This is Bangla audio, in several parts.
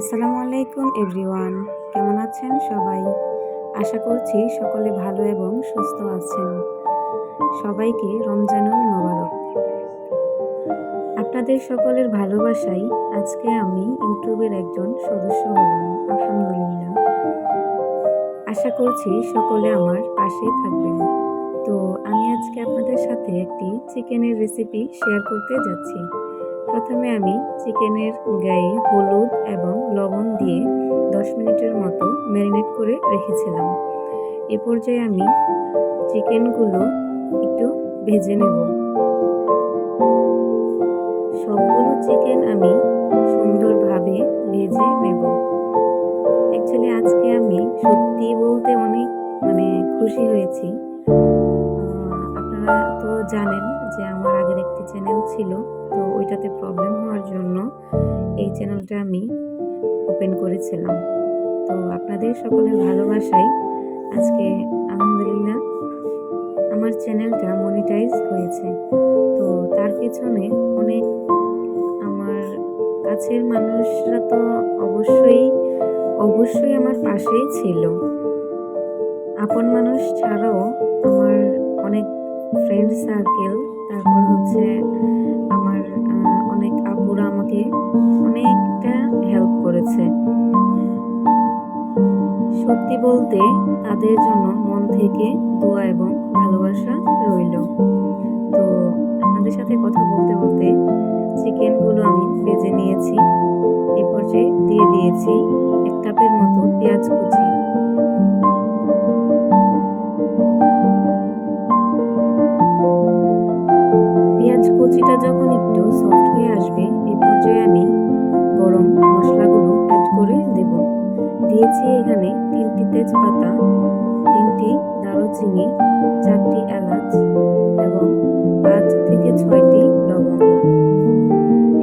আসসালামু আলাইকুম এভরিওয়ান, কেমন আছেন সবাই? আশা করছি সকলে ভালো এবং সুস্থ আছেন। সবাইকে রমজানুল মোবারক। আপনাদের সকলের ভালোবাসায় আজকে আমি ইউটিউবের একজন সদস্য হলাম, আলহামদুলিল্লাহ। আশা করছি সকলে আমার পাশে থাকবেন। তো আমি আজকে আপনাদের সাথে একটি চিকেনের রেসিপি শেয়ার করতে যাচ্ছি। প্রথমে আমি চিকেনের গায়ে হলুদ এবং লবণ দিয়ে 10 মিনিটের মতো ম্যারিনেট করে রেখেছিলাম। এ পর্যায়ে আমি চিকেনগুলো একটু ভেজে নেব। সবগুলো চিকেন আমি সুন্দরভাবে ভেজে নেব। অ্যাকচুয়ালি আজকে আমি সত্যি বলতে অনেক খুশি হয়েছি। আপনারা তো জানেন যে আমার আগের একটি চ্যানেল ছিল, তো ওইটাতে প্রবলেম হওয়ার জন্য এই চ্যানেলটা আমি ওপেন করেছিলাম। তো আপনাদের সকলের ভালোবাসায় আজকে আলহামদুলিল্লাহ আমার চ্যানেলটা মনিটাইজ হয়েছে। তো তার পিছনে অনেক আমার কাছের মানুষরা তো অবশ্যই আমার পাশেই ছিল। আপন মানুষ ছাড়াও আমার অনেক ফ্রেন্ড সার্কেল, তারপর আমার অনেক আপুরা আমাকে অনেকটা হেল্প করেছে। সত্যি বলতে তাদের জন্য মন থেকে দোয়া এবং ভালোবাসা রইল। তো আপনাদের সাথে কথা বলতে বলতে চিকেনগুলো আমি ভেজে নিয়েছি। এ পর্যায়ে দিয়ে দিয়েছি 1 কাপের মতো পেঁয়াজ কুচি। পেঁয়াজ কুচিটা যখন একটু সফট হয়ে আসবে, এ পর্যায়ে আমি গরম মশলাগুলো অ্যাড করে দেব। দিয়েছি এখানে 3টি তেজপাতা, 3টি দারুচিনি, 4টি এলাচ এবং 5 থেকে 6টি লবঙ্গ।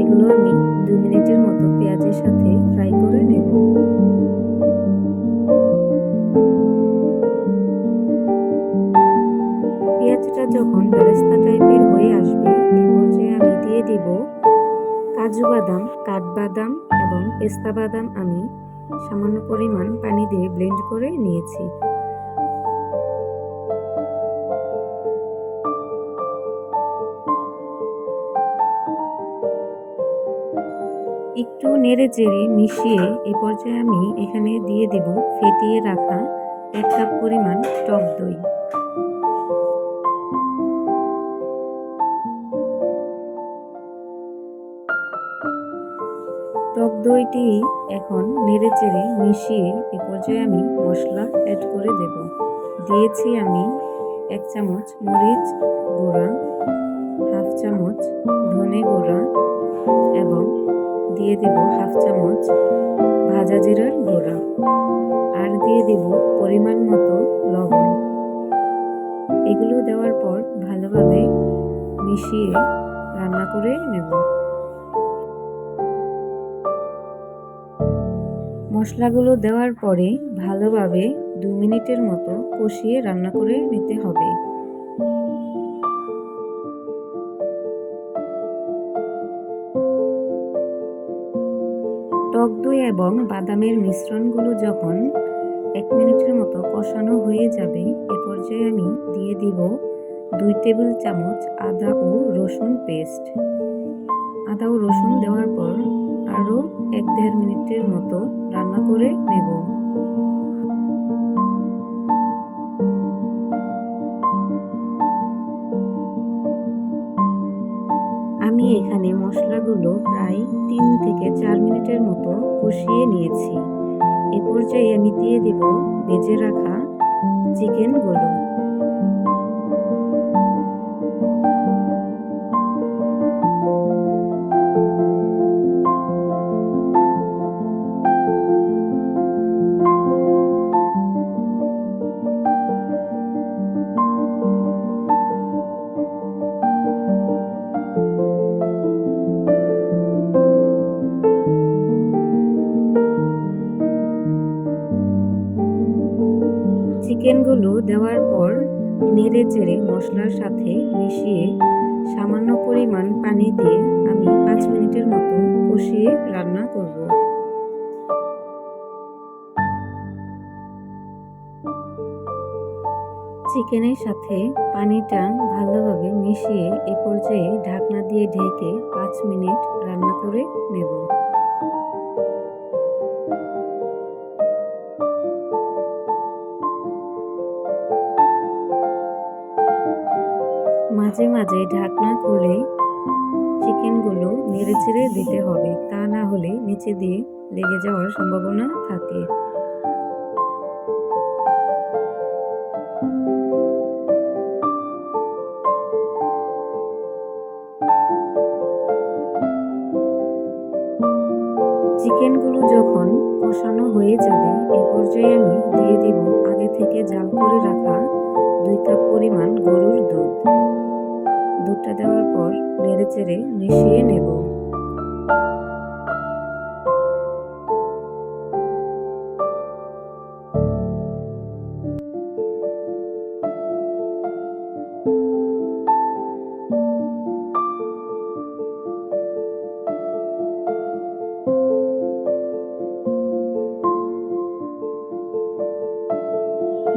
এগুলো আমি 2 মিনিটের মতো পেঁয়াজের সাথে ফ্রাই করে নেব। পেঁয়াজটা যখন বেরেস্তা টাইপের হয়ে আসবে, এই পর্যায়ে আমি দিয়ে দিব কাজু বাদাম, কাঠবাদাম এবং পেস্তা বাদাম আমি সামান্য পরিমাণ পানি দিয়ে ব্লেন্ড করে নিয়েছি। একটু নেড়ে চেড়ে মিশিয়ে এই পর্যায়ে আমি এখানে দিয়ে দেব ফেটিয়ে রাখা 1 কাপ পরিমাণ টক দই। টক দইটি এখন নেড়ে চেড়ে মিশিয়ে এ পর্যায়ে আমি মশলা অ্যাড করে দেব। দিয়েছি আমি 1 চামচ মরিচ গুঁড়া, 1/2 চামচ ধনে গুঁড়া এবং দিয়ে দেব 1/2 চামচ ভাজা জিরার গুঁড়া, আর দিয়ে দেব পরিমাণ মতো লবণ। এগুলো দেওয়ার পর ভালোভাবে মিশিয়ে রান্না করে নেব। মশলাগুলো দেওয়ার পরে ভালোভাবে 2 মিনিটের মতো কষিয়ে রান্না করে নিতে হবে। টক দই এবং বাদামের মিশ্রণগুলো যখন 1 মিনিটের মতো কষানো হয়ে যাবে, এ পর্যায়ে আমি দিয়ে দিব 2 টেবিল চামচ আদা ও রসুন পেস্ট। আদা ও রসুন দেওয়ার পর আরও 1-1.5 মিনিটের মতো রান্না করে নেব। আমি এখানে মশলাগুলো প্রায় 3 থেকে 4 মিনিটের মতো কষিয়ে নিয়েছি। এ পর্যায়ে আমি দিয়ে দেব ভেজে রাখা চিকেনগুলো। চিকেনগুলো দেওয়ার পর নেড়ে চেড়ে মশলার সাথে মিশিয়ে সামান্য পরিমাণ পানি দিয়ে আমি 5 মিনিটের মতো কষিয়ে রান্না করব। চিকেনের সাথে পানিটা ভালোভাবে মিশিয়ে এ পর্যায়ে ঢাকনা দিয়ে ঢেকে 5 মিনিট রান্না করে নেব। মাঝে মাঝে ঢাকনা খুলে চিকেনগুলো নেড়েচেড়ে দিতে হবে, তা না হলে নিচে দিয়ে লেগে যাওয়ার সম্ভাবনা থাকে। চিকেনগুলো যখন কষানো হয়ে যাবে এ পর্যায়ে আমি দিয়ে দিব আগে থেকে জাল করে রাখা 2 কাপ পরিমাণ গরুর দুধ। দুধটা দেওয়ার পর নেড়েচেড়ে মিশিয়ে নেব।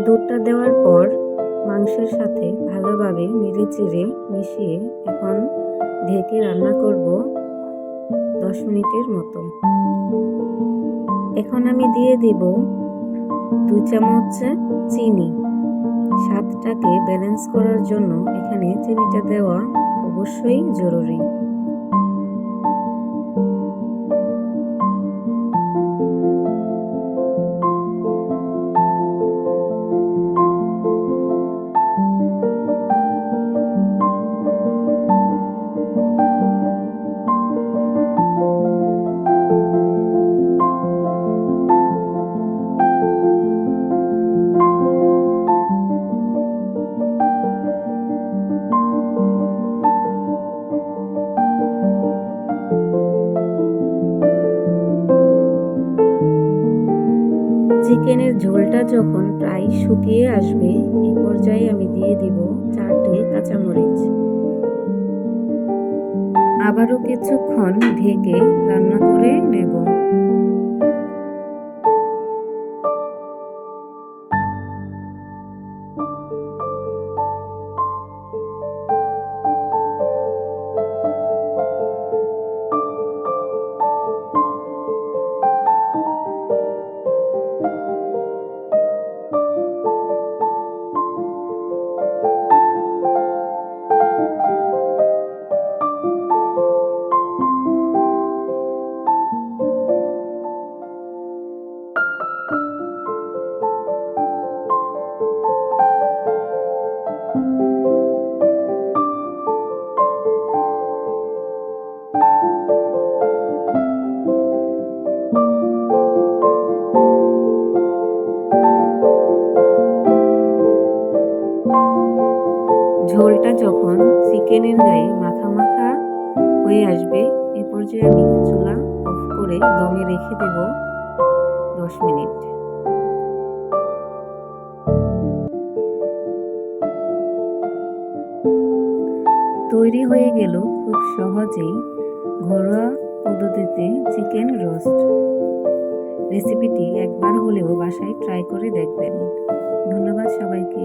দুধটা দেওয়ার পর মাংসের সাথে ভালোভাবে নেড়েচেড়ে মিশিয়ে এখন ঢেকে রান্না করব 10 মিনিটের মতো। এখন আমি দিয়ে দেব 2 চামচ চিনি। স্বাদটাকে ব্যালেন্স করার জন্য এখানে চিনিটা দেওয়া অবশ্যই জরুরি। চিকেনের ঝোলটা যখন প্রায় শুকিয়ে আসবে এই পর্যায়ে আমি দিয়ে দিব 4টে কাঁচামরিচ। আবারও কিছুক্ষণ ঢেকে রান্না করে নেব। ঝোলটা যখন চিকেনের গায়ে মাখা মাখা হয়ে আসবে এ পর্যায়ে আমি চুলা অফ করে দমে রেখে দেব 10 মিনিট। তৈরি হয়ে গেল খুব সহজেই ঘরোয়া পদ্ধতিতে চিকেন রোস্ট। রেসিপিটি একবার হলেও বাসায় ট্রাই করে দেখবেন। ধন্যবাদ সবাইকে।